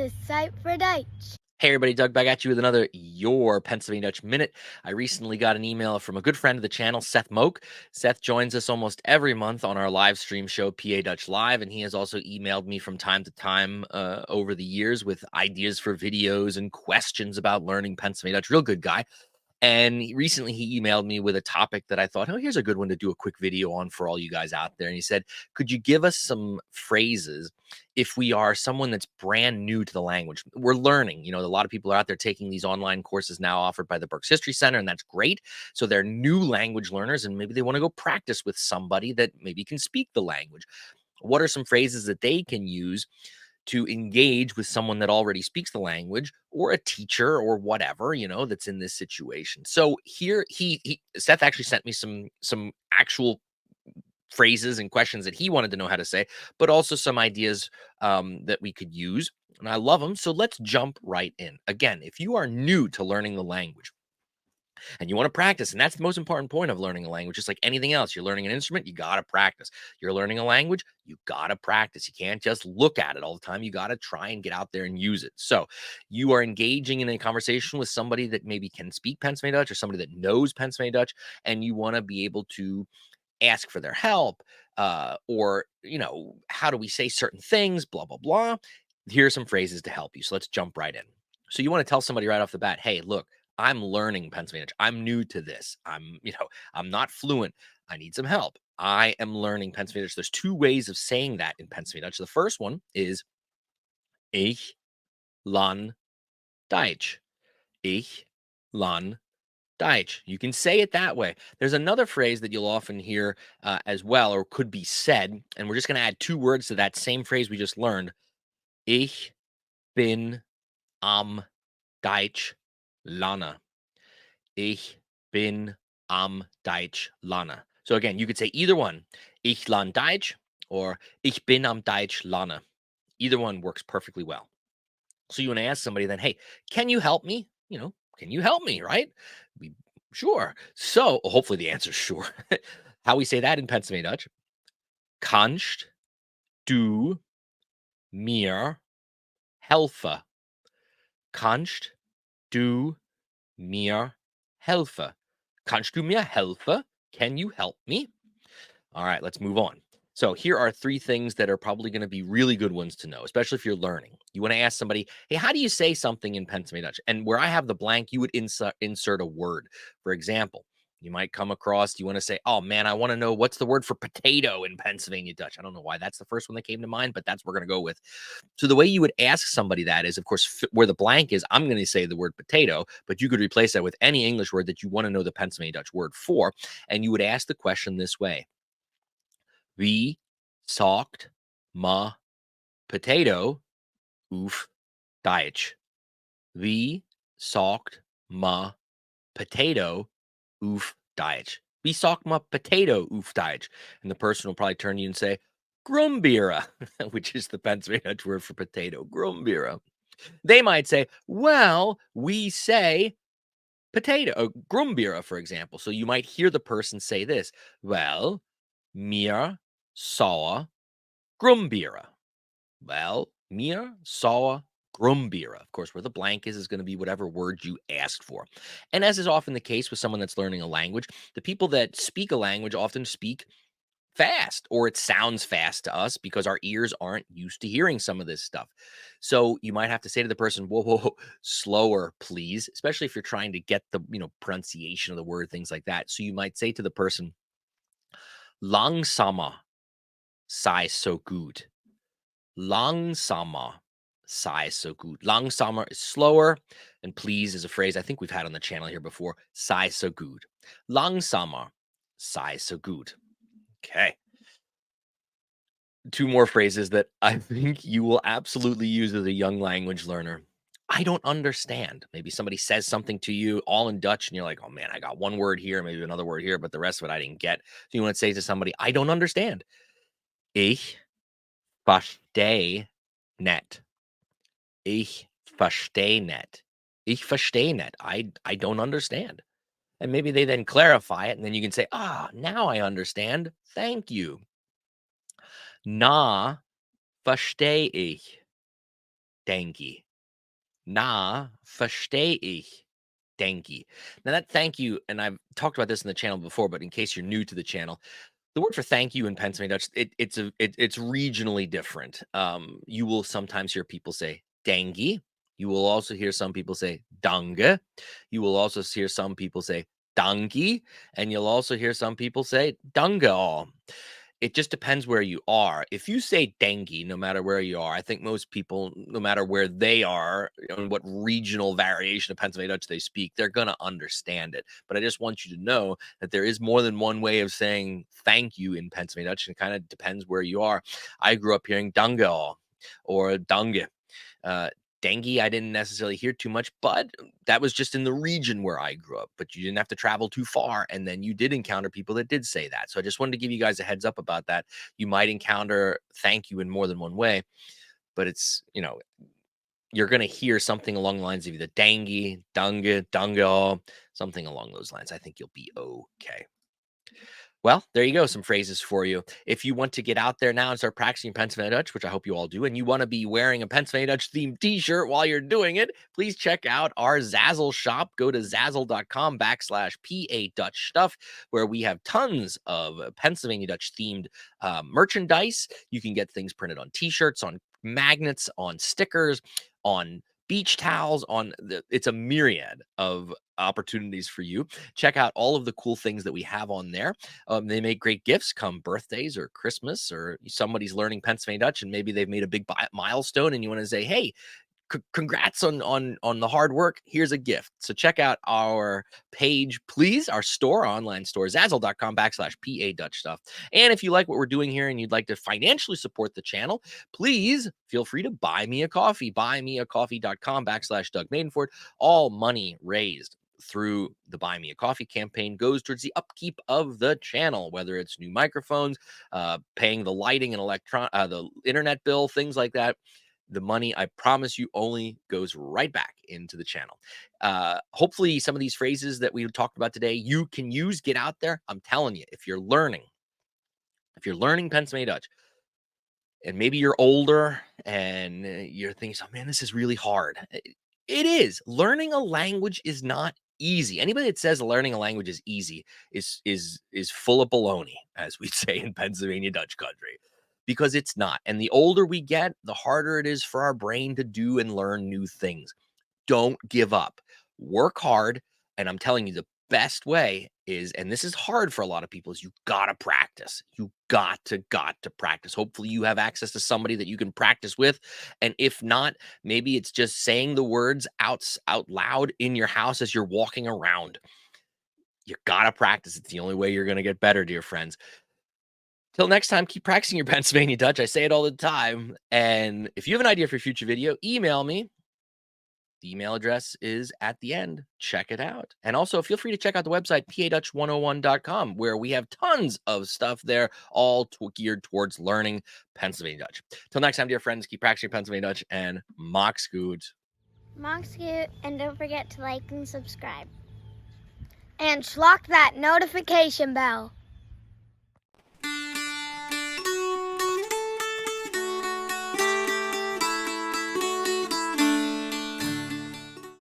is Sight for Deutsch. Hey everybody, Doug back at you with another Your Pennsylvania Dutch Minute. I recently got an email from a good friend of the channel, Seth Moak. Seth joins us almost every month on our live stream show, PA Dutch Live, and he has also emailed me from time to time over the years with ideas for videos and questions about learning Pennsylvania Dutch. Real good guy. And recently he emailed me with a topic that I thought, oh, here's a good one to do a quick video on for all you guys out there. And he said, could you give us some phrases if we are someone that's brand new to the language? We're learning. A lot of people are out there taking these online courses now offered by the Berks History Center, and that's great. So they're new language learners, and maybe they want to go practice with somebody that maybe can speak the language. What are some phrases that they can use to engage with someone that already speaks the language, or a teacher or whatever, that's in this situation? So here he Seth actually sent me some actual phrases and questions that he wanted to know how to say, but also some ideas that we could use. And I love them. So let's jump right in. Again, if you are new to learning the language, and you want to practice, and that's the most important point of learning a language. Just like anything else, you're learning an instrument, you got to practice. You're learning a language, you got to practice. You can't just look at it all the time. You got to try and get out there and use it. So you are engaging in a conversation with somebody that maybe can speak Pennsylvania Dutch, or somebody that knows Pennsylvania Dutch, and you want to be able to ask for their help, or how do we say certain things, blah blah blah. Here are some phrases to help you. So let's jump right in. So you want to tell somebody right off the bat, hey, look, I'm learning Pennsylvania Dutch. I'm new to this. I'm not fluent. I need some help. I am learning Pennsylvania Dutch. There's two ways of saying that in Pennsylvania Dutch. The first one is ich lerne Deutsch. Ich lerne Deutsch. You can say it that way. There's another phrase that you'll often hear as well, or could be said, and we're just going to add two words to that same phrase we just learned. Ich bin am Deutsch lernen. Ich bin am Deutsch lernen. So again, you could say either one. Ich lerne Deutsch, or ich bin am Deutsch lernen. Either one works perfectly well. So you want to ask somebody then, hey, can you help me? Can you help me? Right? We, sure. So hopefully the answer is sure. How we say that in Pennsylvania Dutch? Kannst du mir helfen? Kannst du mir helfen? Kannst du mir helfen? Can you help me? All right, let's move on. So here are three things that are probably going to be really good ones to know, especially if you're learning. You want to ask somebody, hey, how do you say something in Pennsylvania Dutch? And where I have the blank, you would insert a word. For example, you might come across, you want to say, oh man, I want to know what's the word for potato in Pennsylvania Dutch. I don't know why that's the first one that came to mind, but that's what we're going to go with. So the way you would ask somebody that is, of course, where the blank is, I'm going to say the word potato, but you could replace that with any English word that you want to know the Pennsylvania Dutch word for. And you would ask the question this way: Wie sagt ma potato auf Deutsch? Wie sagt ma potato auf Deutsch? Wie sagt ma potato auf Deutsch? And the person will probably turn to you and say, Grumbeere, which is the Pennsylvania word for potato, Grumbeere. They might say, well, we say potato, Grumbeere, for example. So you might hear the person say this, well, mir saw Grumbeere. Well, mir saw Grumbeere. Of course, where the blank is going to be whatever word you asked for. And as is often the case with someone that's learning a language, the people that speak a language often speak fast, or it sounds fast to us because our ears aren't used to hearing some of this stuff. So you might have to say to the person, whoa, whoa, whoa, slower, please, especially if you're trying to get the pronunciation of the word, things like that. So you might say to the person, langsamer sei so gut. Langsamer sei so gut. Langsamer is slower, and please is a phrase I think we've had on the channel here before. Sei so gut. Langsamer sei so gut. Okay. Two more phrases that I think you will absolutely use as a young language learner. I don't understand. Maybe somebody says something to you all in Dutch, and you're like, oh man, I got one word here, maybe another word here, but the rest of it I didn't get. So you want to say to somebody, I don't understand. Ich verstehe nicht. Ich verstehe nicht. Ich verstehe nicht. I don't understand. And maybe they then clarify it, and then you can say, now I understand. Thank you. Na verstehe ich. Danke. Na, verstehe ich. Danke. Now that thank you, and I've talked about this in the channel before, but in case you're new to the channel, the word for thank you in Pennsylvania Dutch, it's regionally different. You will sometimes hear people say dangy. You will also hear some people say dange. You will also hear some people say danky, and you'll also hear some people say dange. It just depends where you are. If you say dengue, no matter where you are, I think most people, no matter where they are and what regional variation of Pennsylvania Dutch they speak, they're going to understand it. But I just want you to know that there is more than one way of saying thank you in Pennsylvania Dutch, and it kind of depends where you are. I grew up hearing dange or dange. Uh, Dengue, I didn't necessarily hear too much, but that was just in the region where I grew up. But you didn't have to travel too far. And then you did encounter people that did say that. So I just wanted to give you guys a heads up about that. You might encounter thank you in more than one way, but it's, you're going to hear something along the lines of either dangy, dunga, dunga, something along those lines. I think you'll be okay. Well, there you go. Some phrases for you. If you want to get out there now and start practicing Pennsylvania Dutch, which I hope you all do, and you want to be wearing a Pennsylvania Dutch themed t-shirt while you're doing it, please check out our Zazzle shop. Go to zazzle.com/PA Dutch stuff, where we have tons of Pennsylvania Dutch themed merchandise. You can get things printed on t-shirts, on magnets, on stickers, on beach towels, it's a myriad of opportunities for you. Check out all of the cool things that we have on there. They make great gifts come birthdays or Christmas, or somebody's learning Pennsylvania Dutch and maybe they've made a big milestone and you want to say, hey, congrats on the hard work. Here's a gift. So check out our page, please, our store, our online store, zazzle.com/PA Dutch stuff. And if you like what we're doing here and you'd like to financially support the channel, please feel free to buy me a coffee, buymeacoffee.com/Doug Maidenford. All money raised through the Buy Me a Coffee campaign goes towards the upkeep of the channel, whether it's new microphones, paying the lighting and the internet bill, things like that. The money, I promise you, only goes right back into the channel. Hopefully some of these phrases that we talked about today, you can use, get out there. I'm telling you, if you're learning Pennsylvania Dutch, and maybe you're older and you're thinking, oh man, this is really hard. It is. Learning a language is not easy. Anybody that says learning a language is easy is full of baloney, as we say in Pennsylvania Dutch country, because it's not. And the older we get, the harder it is for our brain to do and learn new things. Don't give up. Work hard. And I'm telling you, the best way is, and this is hard for a lot of people, is you gotta practice. You got to practice. Hopefully you have access to somebody that you can practice with. And if not, maybe it's just saying the words out loud in your house as you're walking around. You gotta practice. It's the only way you're gonna get better, dear friends. Till next time, keep practicing your Pennsylvania Dutch. I say it all the time. And if you have an idea for a future video, email me. The email address is at the end. Check it out. And also feel free to check out the website, padutch101.com, where we have tons of stuff there, all geared towards learning Pennsylvania Dutch. Till next time, dear friends, keep practicing Pennsylvania Dutch and Max gut. Max gut, and don't forget to like and subscribe. And schlock that notification bell.